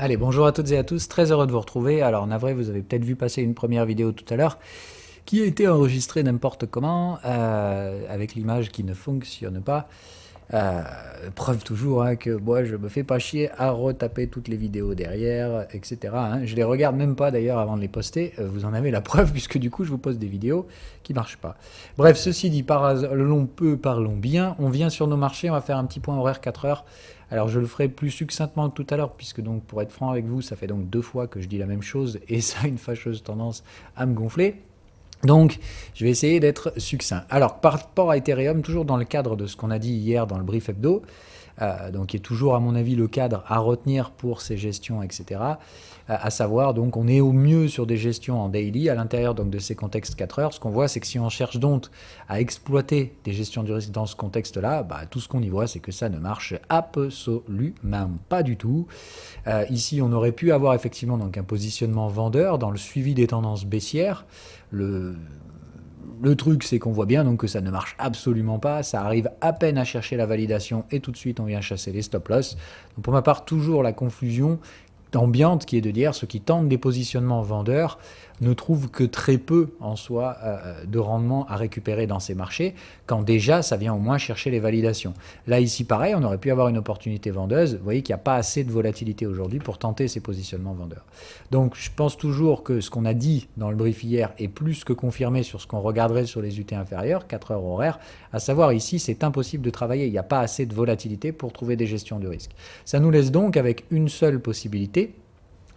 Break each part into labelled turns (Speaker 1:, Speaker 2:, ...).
Speaker 1: Allez, bonjour à toutes et à tous, très heureux de vous retrouver. Alors, navré, vous avez peut-être vu passer une première vidéo tout à l'heure qui a été enregistrée n'importe comment, avec l'image qui ne fonctionne pas. Euh, Preuve toujours hein, que moi je me fais pas chier à retaper toutes les vidéos derrière, etc. Hein. Je les regarde même pas d'ailleurs avant de les poster. Vous en avez la preuve puisque du coup je vous poste des vidéos qui marchent pas. Bref, ceci dit, parlons peu, parlons bien. On vient sur nos marchés, on va faire un petit point horaire 4 heures. Alors je le ferai plus succinctement que tout à l'heure puisque donc pour être franc avec vous, ça fait donc 2 fois que je dis la même chose et ça a une fâcheuse tendance à me gonfler. Donc, je vais essayer d'être succinct. Alors, par rapport à Ethereum, toujours dans le cadre de ce qu'on a dit hier dans le brief hebdo, donc qui est toujours à mon avis le cadre à retenir pour ces gestions, etc. À savoir, donc on est au mieux sur des gestions en daily, à l'intérieur donc de ces contextes 4 heures. Ce qu'on voit, c'est que si on cherche donc à exploiter des gestions du risque dans ce contexte-là, bah, tout ce qu'on y voit, c'est que ça ne marche absolument pas du tout. Ici, on aurait pu avoir effectivement donc un positionnement vendeur dans le suivi des tendances baissières. Le, le truc, c'est qu'on voit bien donc que ça ne marche absolument pas. Ça arrive à peine à chercher la validation et tout de suite on vient chasser les stop-loss. Donc pour ma part, toujours la confusion ambiante qui est de dire ceux qui tentent des positionnements vendeurs ne trouvent que très peu en soi de rendement à récupérer dans ces marchés, quand déjà ça vient au moins chercher les validations. Là ici pareil, on aurait pu avoir une opportunité vendeuse. Vous voyez qu'il n'y a pas assez de volatilité aujourd'hui pour tenter ces positionnements vendeurs. Donc je pense toujours que ce qu'on a dit dans le brief hier est plus que confirmé sur ce qu'on regarderait sur les UT inférieures, 4 heures horaires, à savoir ici c'est impossible de travailler, il n'y a pas assez de volatilité pour trouver des gestions de risque. Ça nous laisse donc avec une seule possibilité,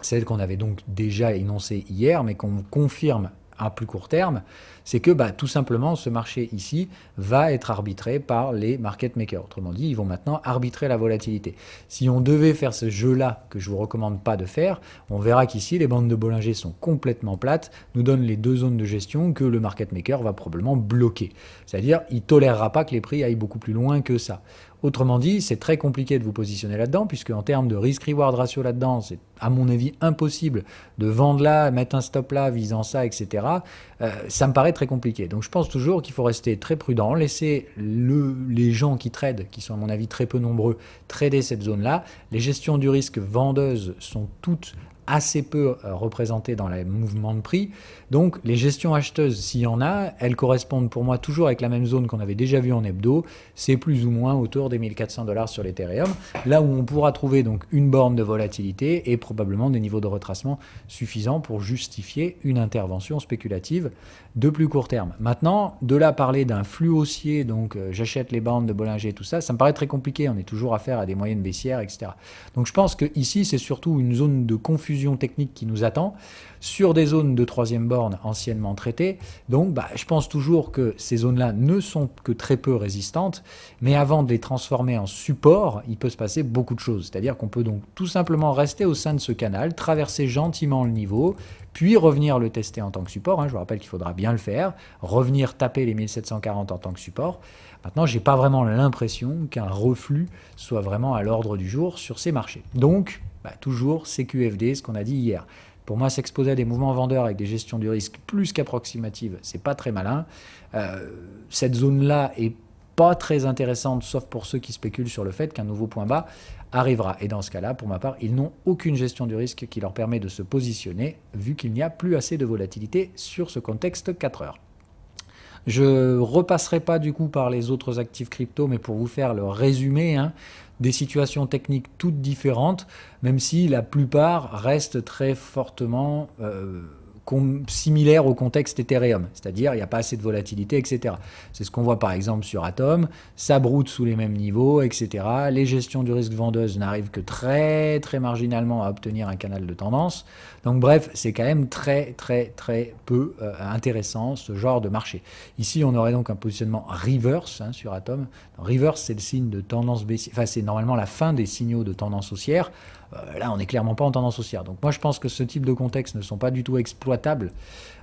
Speaker 1: celle qu'on avait donc déjà énoncée hier, mais qu'on confirme à plus court terme, c'est que tout simplement ce marché ici va être arbitré par les market makers. Autrement dit, ils vont maintenant arbitrer la volatilité. Si on devait faire ce jeu-là, que je ne vous recommande pas de faire, on verra qu'ici les bandes de Bollinger sont complètement plates, nous donnent les deux zones de gestion que le market maker va probablement bloquer. C'est-à-dire, il ne tolérera pas que les prix aillent beaucoup plus loin que ça. Autrement dit, c'est très compliqué de vous positionner là-dedans, puisque en termes de risk-reward ratio là-dedans, c'est à mon avis impossible de vendre là, mettre un stop là, visant ça, etc. Ça me paraît très compliqué. Donc je pense toujours qu'il faut rester très prudent, laisser les gens qui tradent, qui sont à mon avis très peu nombreux, trader cette zone-là. Les gestions du risque vendeuses sont toutes assez peu représentées dans les mouvements de prix. Donc les gestions acheteuses, s'il y en a, elles correspondent pour moi toujours avec la même zone qu'on avait déjà vue en hebdo. C'est plus ou moins autour des 1400 $ sur l'Ethereum, là où on pourra trouver donc une borne de volatilité et probablement des niveaux de retracement suffisants pour justifier une intervention spéculative de plus court terme. Maintenant, de là parler d'un flux haussier, donc j'achète les bandes de Bollinger, tout ça, ça me paraît très compliqué. On est toujours affaire à des moyennes baissières, etc. Donc je pense que ici c'est surtout une zone de confusion technique qui nous attend sur des zones de troisième borne anciennement traitées. Donc je pense toujours que ces zones-là ne sont que très peu résistantes, mais avant de les transformer en support, il peut se passer beaucoup de choses. C'est-à-dire qu'on peut donc tout simplement rester au sein de ce canal, traverser gentiment le niveau, puis revenir le tester en tant que support. Je vous rappelle qu'il faudra bien le faire, revenir taper les 1740 en tant que support. Maintenant, je n'ai pas vraiment l'impression qu'un reflux soit vraiment à l'ordre du jour sur ces marchés. Donc, toujours CQFD, ce qu'on a dit hier. Pour moi, s'exposer à des mouvements vendeurs avec des gestions du risque plus qu'approximatives, c'est pas très malin. Cette zone-là est pas très intéressante, sauf pour ceux qui spéculent sur le fait qu'un nouveau point bas arrivera. Et dans ce cas-là, pour ma part, ils n'ont aucune gestion du risque qui leur permet de se positionner, vu qu'il n'y a plus assez de volatilité sur ce contexte 4 heures. Je repasserai pas du coup par les autres actifs crypto, mais pour vous faire le résumé, des situations techniques toutes différentes, même si la plupart restent très fortement similaires au contexte Ethereum, c'est-à-dire il n'y a pas assez de volatilité, etc. C'est ce qu'on voit par exemple sur Atom, ça broute sous les mêmes niveaux, etc. Les gestions du risque vendeuse n'arrivent que très très marginalement à obtenir un canal de tendance. Donc bref, c'est quand même très très très peu intéressant ce genre de marché. Ici, on aurait donc un positionnement reverse sur Atom. Reverse, c'est le signe de tendance baissière, enfin c'est normalement la fin des signaux de tendance haussière. Là, on n'est clairement pas en tendance haussière. Donc moi, je pense que ce type de contexte ne sont pas du tout exploitables.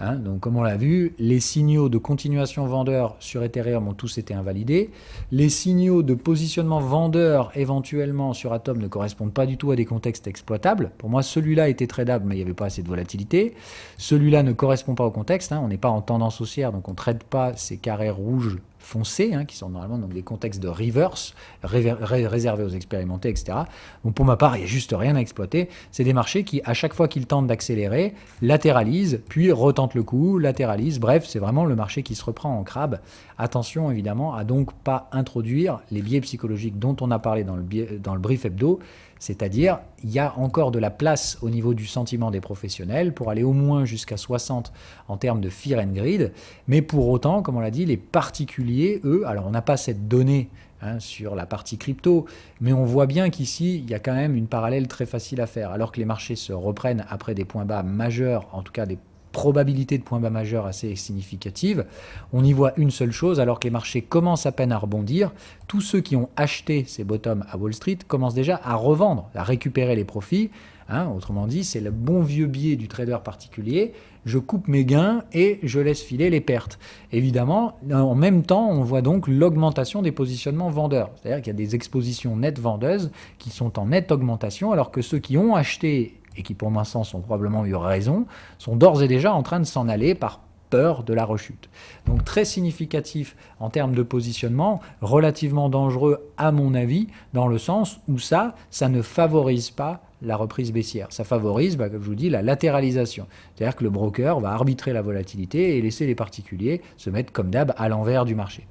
Speaker 1: Donc comme on l'a vu, les signaux de continuation vendeur sur Ethereum ont tous été invalidés. Les signaux de positionnement vendeur éventuellement sur Atom ne correspondent pas du tout à des contextes exploitables. Pour moi, celui-là était tradable, mais il n'y avait pas assez de volatilité. Celui-là ne correspond pas au contexte. On n'est pas en tendance haussière, donc on ne trade pas ces carrés rouges foncés, qui sont normalement donc des contextes de reverse, réservés aux expérimentés, etc. Donc pour ma part, il n'y a juste rien à exploiter. C'est des marchés qui, à chaque fois qu'ils tentent d'accélérer, latéralisent, puis retentent le coup, latéralisent. Bref, c'est vraiment le marché qui se reprend en crabe. Attention, évidemment, à donc pas introduire les biais psychologiques dont on a parlé dans le brief hebdo, c'est-à-dire il y a encore de la place au niveau du sentiment des professionnels pour aller au moins jusqu'à 60 en termes de fear and greed, mais pour autant, comme on l'a dit, les particuliers, eux, alors on n'a pas cette donnée sur la partie crypto, mais on voit bien qu'ici, il y a quand même une parallèle très facile à faire, alors que les marchés se reprennent après des points bas majeurs, en tout cas des probabilité de points bas majeurs assez significative, on y voit une seule chose, alors que les marchés commencent à peine à rebondir, tous ceux qui ont acheté ces bottoms à Wall Street commencent déjà à revendre, à récupérer les profits. Autrement dit, c'est le bon vieux biais du trader particulier, je coupe mes gains et je laisse filer les pertes. Évidemment, en même temps, on voit donc l'augmentation des positionnements vendeurs. C'est-à-dire qu'il y a des expositions nettes vendeuses qui sont en nette augmentation, alors que ceux qui ont acheté et qui pour l'instant ont probablement eu raison, sont d'ores et déjà en train de s'en aller par peur de la rechute. Donc très significatif en termes de positionnement, relativement dangereux à mon avis, dans le sens où ça ne favorise pas la reprise baissière. Ça favorise, comme je vous dis, la latéralisation. C'est-à-dire que le broker va arbitrer la volatilité et laisser les particuliers se mettre comme d'hab à l'envers du marché.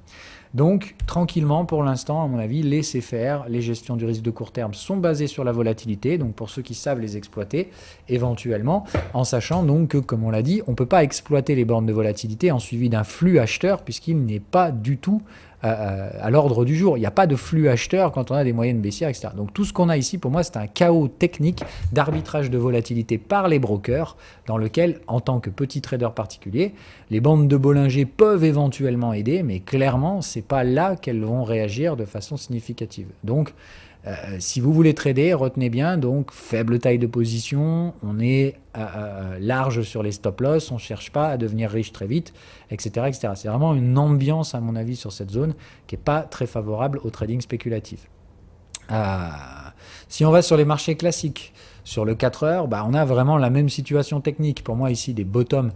Speaker 1: Donc, tranquillement, pour l'instant, à mon avis, laissez faire. Les gestions du risque de court terme sont basées sur la volatilité, donc pour ceux qui savent les exploiter, éventuellement, en sachant donc que, comme on l'a dit, on ne peut pas exploiter les bornes de volatilité en suivi d'un flux acheteur, puisqu'il n'est pas du tout à l'ordre du jour. Il n'y a pas de flux acheteur quand on a des moyennes baissières, etc. Donc tout ce qu'on a ici, pour moi, c'est un chaos technique d'arbitrage de volatilité par les brokers, dans lequel, en tant que petit trader particulier, les bandes de Bollinger peuvent éventuellement aider, mais clairement, ce n'est pas là qu'elles vont réagir de façon significative. Donc, si vous voulez trader, retenez bien, donc faible taille de position, on est large sur les stop-loss, on ne cherche pas à devenir riche très vite, etc. etc. C'est vraiment une ambiance, à mon avis, sur cette zone qui n'est pas très favorable au trading spéculatif. Si on va sur les marchés classiques, sur le 4 heures, on a vraiment la même situation technique. Pour moi, ici, des bottoms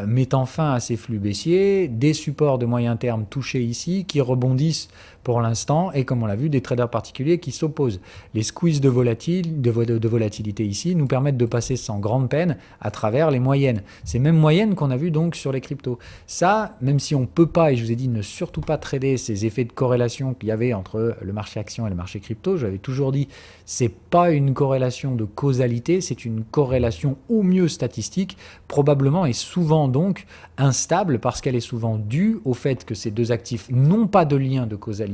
Speaker 1: mettant fin à ces flux baissiers, des supports de moyen terme touchés ici, qui rebondissent pour l'instant, et comme on l'a vu, des traders particuliers qui s'opposent. Les squeezes de volatilité ici nous permettent de passer sans grande peine à travers les moyennes. Ces mêmes moyennes qu'on a vues donc sur les cryptos. Ça, même si on ne peut pas, et je vous ai dit, ne surtout pas trader ces effets de corrélation qu'il y avait entre le marché action et le marché crypto, j'avais toujours dit, c'est pas une corrélation de causalité, c'est une corrélation au mieux statistique, probablement et souvent donc instable parce qu'elle est souvent due au fait que ces deux actifs n'ont pas de lien de causalité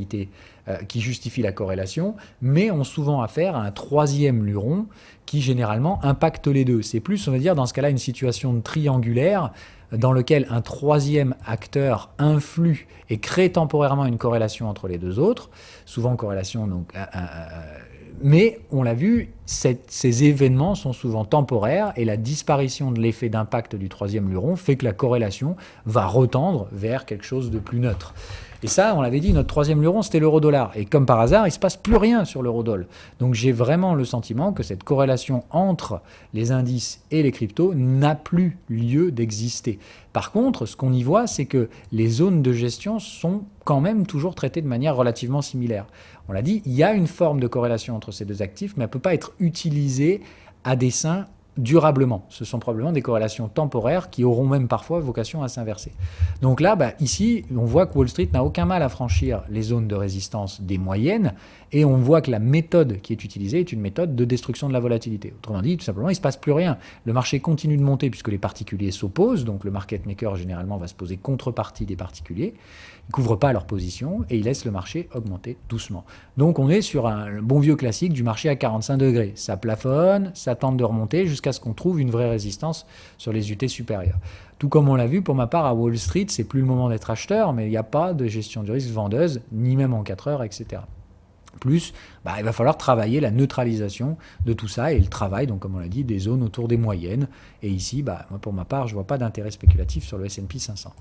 Speaker 1: qui justifie la corrélation, mais ont souvent affaire à un troisième luron qui généralement impacte les deux. C'est plus, on va dire, dans ce cas-là, une situation triangulaire dans lequel un troisième acteur influe et crée temporairement une corrélation entre les deux autres, souvent corrélation donc mais on l'a vu, ces événements sont souvent temporaires et la disparition de l'effet d'impact du troisième luron fait que la corrélation va retendre vers quelque chose de plus neutre. Et ça, on l'avait dit, notre troisième luron, c'était l'euro-dollar. Et comme par hasard, il ne se passe plus rien sur l'euro-dollar. Donc j'ai vraiment le sentiment que cette corrélation entre les indices et les cryptos n'a plus lieu d'exister. Par contre, ce qu'on y voit, c'est que les zones de gestion sont quand même toujours traitées de manière relativement similaire. On l'a dit, il y a une forme de corrélation entre ces deux actifs, mais elle ne peut pas être utilisée à dessein durablement. Ce sont probablement des corrélations temporaires qui auront même parfois vocation à s'inverser. Donc là, ici, on voit que Wall Street n'a aucun mal à franchir les zones de résistance des moyennes et on voit que la méthode qui est utilisée est une méthode de destruction de la volatilité. Autrement dit, tout simplement, il ne se passe plus rien. Le marché continue de monter puisque les particuliers s'opposent, donc le market maker généralement va se poser contrepartie des particuliers, ils ne couvrent pas leur position et ils laissent le marché augmenter doucement. Donc on est sur un bon vieux classique du marché à 45 degrés. Ça plafonne, ça tente de remonter jusqu'à ce qu'on trouve une vraie résistance sur les UT supérieures. Tout comme on l'a vu, pour ma part, à Wall Street, c'est plus le moment d'être acheteur, mais il n'y a pas de gestion du risque vendeuse, ni même en 4 heures, etc. Plus, il va falloir travailler la neutralisation de tout ça et le travail, donc comme on l'a dit, des zones autour des moyennes. Et ici, moi, pour ma part, je ne vois pas d'intérêt spéculatif sur le S&P 500.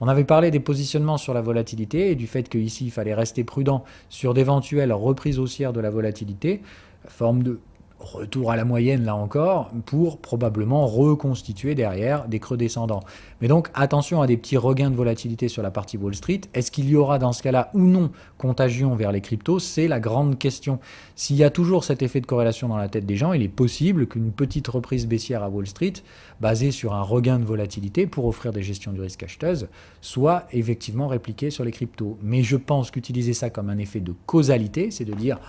Speaker 1: On avait parlé des positionnements sur la volatilité et du fait qu'ici, il fallait rester prudent sur d'éventuelles reprises haussières de la volatilité, forme de Retour à la moyenne là encore, pour probablement reconstituer derrière des creux descendants. Mais donc attention à des petits regains de volatilité sur la partie Wall Street. Est-ce qu'il y aura dans ce cas-là ou non contagion vers les cryptos? C'est la grande question. S'il y a toujours cet effet de corrélation dans la tête des gens, il est possible qu'une petite reprise baissière à Wall Street, basée sur un regain de volatilité pour offrir des gestions du risque acheteuses, soit effectivement répliquée sur les cryptos. Mais je pense qu'utiliser ça comme un effet de causalité, c'est de dire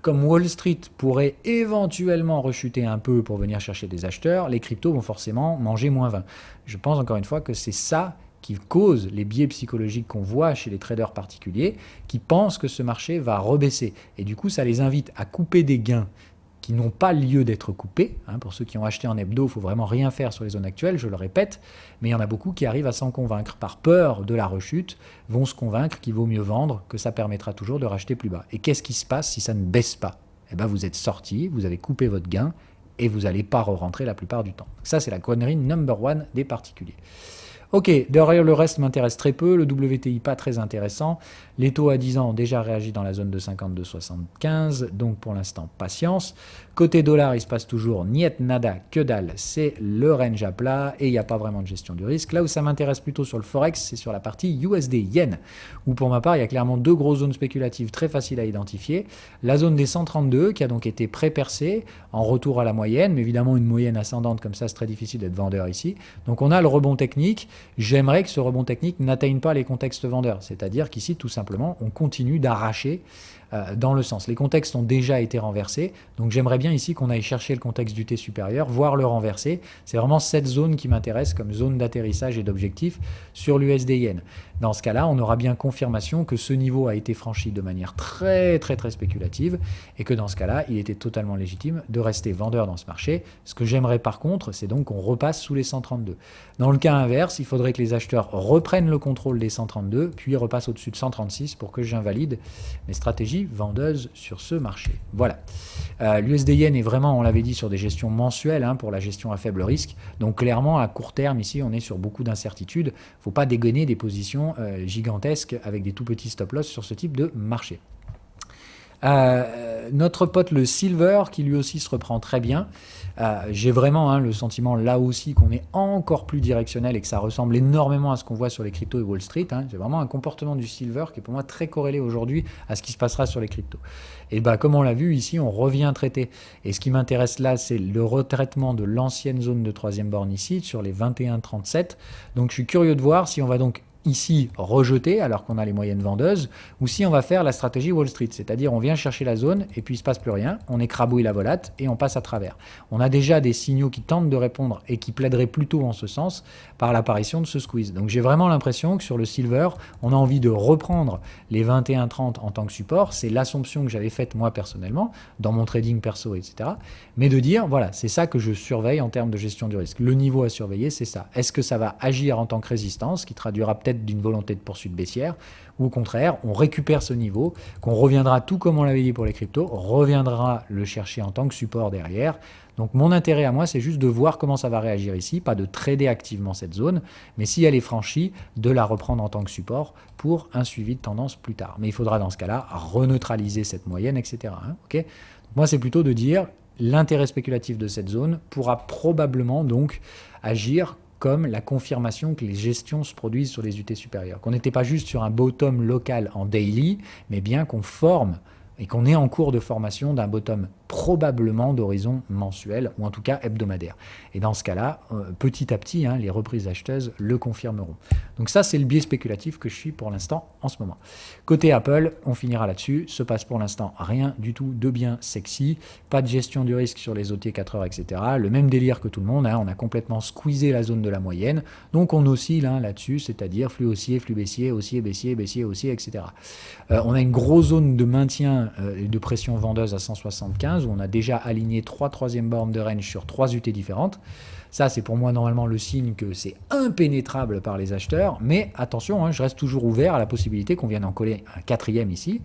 Speaker 1: comme Wall Street pourrait éventuellement rechuter un peu pour venir chercher des acheteurs, les cryptos vont forcément manger moins 20. Je pense encore une fois que c'est ça qui cause les biais psychologiques qu'on voit chez les traders particuliers qui pensent que ce marché va rebaisser. Et du coup, ça les invite à couper des gains qui n'ont pas lieu d'être coupés. Pour ceux qui ont acheté en hebdo, il ne faut vraiment rien faire sur les zones actuelles, je le répète, mais il y en a beaucoup qui arrivent à s'en convaincre. Par peur de la rechute, vont se convaincre qu'il vaut mieux vendre, que ça permettra toujours de racheter plus bas. Et qu'est-ce qui se passe si ça ne baisse pas? Eh bien, vous êtes sorti, vous avez coupé votre gain, et vous n'allez pas re-rentrer la plupart du temps. Ça, c'est la connerie number one des particuliers. Ok, derrière le reste m'intéresse très peu, le WTI pas très intéressant, les taux à 10 ans ont déjà réagi dans la zone de 52,75, donc pour l'instant patience. Côté dollar, il se passe toujours niet nada, que dalle, c'est le range à plat et il n'y a pas vraiment de gestion du risque. Là où ça m'intéresse plutôt sur le Forex, c'est sur la partie USD Yen, où pour ma part, il y a clairement deux grosses zones spéculatives très faciles à identifier. La zone des 132 qui a donc été pré-percée en retour à la moyenne, mais évidemment une moyenne ascendante comme ça, c'est très difficile d'être vendeur ici. Donc on a le rebond technique. J'aimerais que ce rebond technique n'atteigne pas les contextes vendeurs, c'est-à-dire qu'ici, tout simplement, on continue d'arracher dans le sens. Les contextes ont déjà été renversés, donc j'aimerais bien ici qu'on aille chercher le contexte du T supérieur, voire le renverser. C'est vraiment cette zone qui m'intéresse comme zone d'atterrissage et d'objectif sur l'USD Yen. Dans ce cas-là, on aura bien confirmation que ce niveau a été franchi de manière très spéculative et que dans ce cas-là, il était totalement légitime de rester vendeur dans ce marché. Ce que j'aimerais par contre, c'est donc qu'on repasse sous les 132. Dans le cas inverse, il faudrait que les acheteurs reprennent le contrôle des 132, puis repassent au-dessus de 136 pour que j'invalide mes stratégies vendeuses sur ce marché. Voilà. L'USD Yen est vraiment, on l'avait dit, sur des gestions mensuelles pour la gestion à faible risque. Donc clairement, à court terme, ici, on est sur beaucoup d'incertitudes. Il ne faut pas dégainer des positions gigantesques avec des tout petits stop-loss sur ce type de marché. Notre pote le silver qui lui aussi se reprend très bien. J'ai vraiment le sentiment là aussi qu'on est encore plus directionnel et que ça ressemble énormément à ce qu'on voit sur les cryptos et Wall Street. J'ai vraiment un comportement du silver qui est pour moi très corrélé aujourd'hui à ce qui se passera sur les cryptos. Et comme on l'a vu ici, on revient traiter. Et ce qui m'intéresse là, c'est le retraitement de l'ancienne zone de troisième borne ici sur les 21,37. Donc je suis curieux de voir si on va donc ici rejeter alors qu'on a les moyennes vendeuses, ou si on va faire la stratégie Wall Street, c'est-à-dire on vient chercher la zone et puis il ne se passe plus rien, on écrabouille la volate et on passe à travers. On a déjà des signaux qui tentent de répondre et qui plaideraient plutôt en ce sens par l'apparition de ce squeeze. Donc j'ai vraiment l'impression que sur le silver, on a envie de reprendre les 21,30 en tant que support, c'est l'assumption que j'avais faite moi personnellement, dans mon trading perso, etc. Mais de dire, voilà, c'est ça que je surveille en termes de gestion du risque. Le niveau à surveiller, c'est ça. Est-ce que ça va agir en tant que résistance, qui traduira peut-être d'une volonté de poursuite baissière, ou au contraire, on récupère ce niveau, qu'on reviendra tout comme on l'avait dit pour les cryptos, reviendra le chercher en tant que support derrière. Donc mon intérêt à moi, c'est juste de voir comment ça va réagir ici, pas de trader activement cette zone, mais si elle est franchie, de la reprendre en tant que support pour un suivi de tendance plus tard. Mais il faudra dans ce cas-là reneutraliser cette moyenne, etc. Okay, moi, c'est plutôt de dire l'intérêt spéculatif de cette zone pourra probablement donc agir comme la confirmation que les gestions se produisent sur les UT supérieures. Qu'on n'était pas juste sur un bottom local en daily, mais bien qu'on forme et qu'on est en cours de formation d'un bottom probablement d'horizon mensuel, ou en tout cas hebdomadaire. Et dans ce cas-là, petit à petit, les reprises acheteuses le confirmeront. Donc ça, c'est le biais spéculatif que je suis pour l'instant en ce moment. Côté Apple, on finira là-dessus, se passe pour l'instant rien du tout de bien sexy, pas de gestion du risque sur les OT 4 heures, etc. Le même délire que tout le monde, on a complètement squeezé la zone de la moyenne, donc on oscille là-dessus, c'est-à-dire flux haussier, flux baissier, haussier, baissier, baissier, haussier, etc. On a une grosse zone de maintien et de pression vendeuse à 175, où on a déjà aligné 3 troisième bornes de range sur 3 UT différentes. Ça, c'est pour moi normalement le signe que c'est impénétrable par les acheteurs, mais attention, je reste toujours ouvert à la possibilité qu'on vienne en coller un quatrième ici,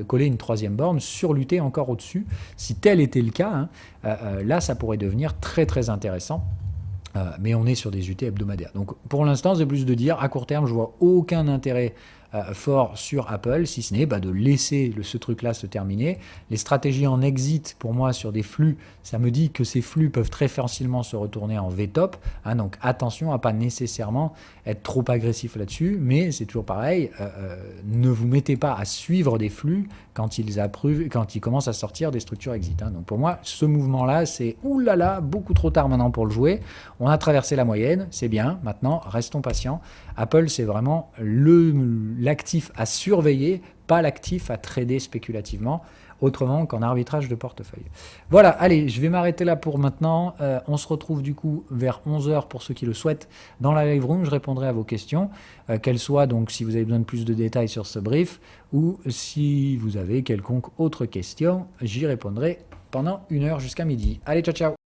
Speaker 1: coller une troisième borne sur l'UT encore au-dessus. Si tel était le cas, là, ça pourrait devenir très intéressant. Mais on est sur des UT hebdomadaires. Donc pour l'instant, c'est plus de dire, à court terme, je vois aucun intérêt fort sur Apple, si ce n'est de laisser ce truc-là se terminer. Les stratégies en exit, pour moi, sur des flux, ça me dit que ces flux peuvent très facilement se retourner en VTOP. Donc attention à pas nécessairement être trop agressif là-dessus, mais c'est toujours pareil, ne vous mettez pas à suivre des flux quand ils commencent à sortir des structures exit. Donc pour moi, ce mouvement-là, c'est oulala, beaucoup trop tard maintenant pour le jouer. On a traversé la moyenne, c'est bien. Maintenant, restons patients. Apple, c'est vraiment l'actif à surveiller, pas l'actif à trader spéculativement, autrement qu'en arbitrage de portefeuille. Voilà, allez, je vais m'arrêter là pour maintenant. On se retrouve du coup vers 11 h pour ceux qui le souhaitent dans la live room. Je répondrai à vos questions, qu'elles soient donc si vous avez besoin de plus de détails sur ce brief ou si vous avez quelconque autre question, j'y répondrai pendant 1 heure jusqu'à midi. Allez, ciao ciao.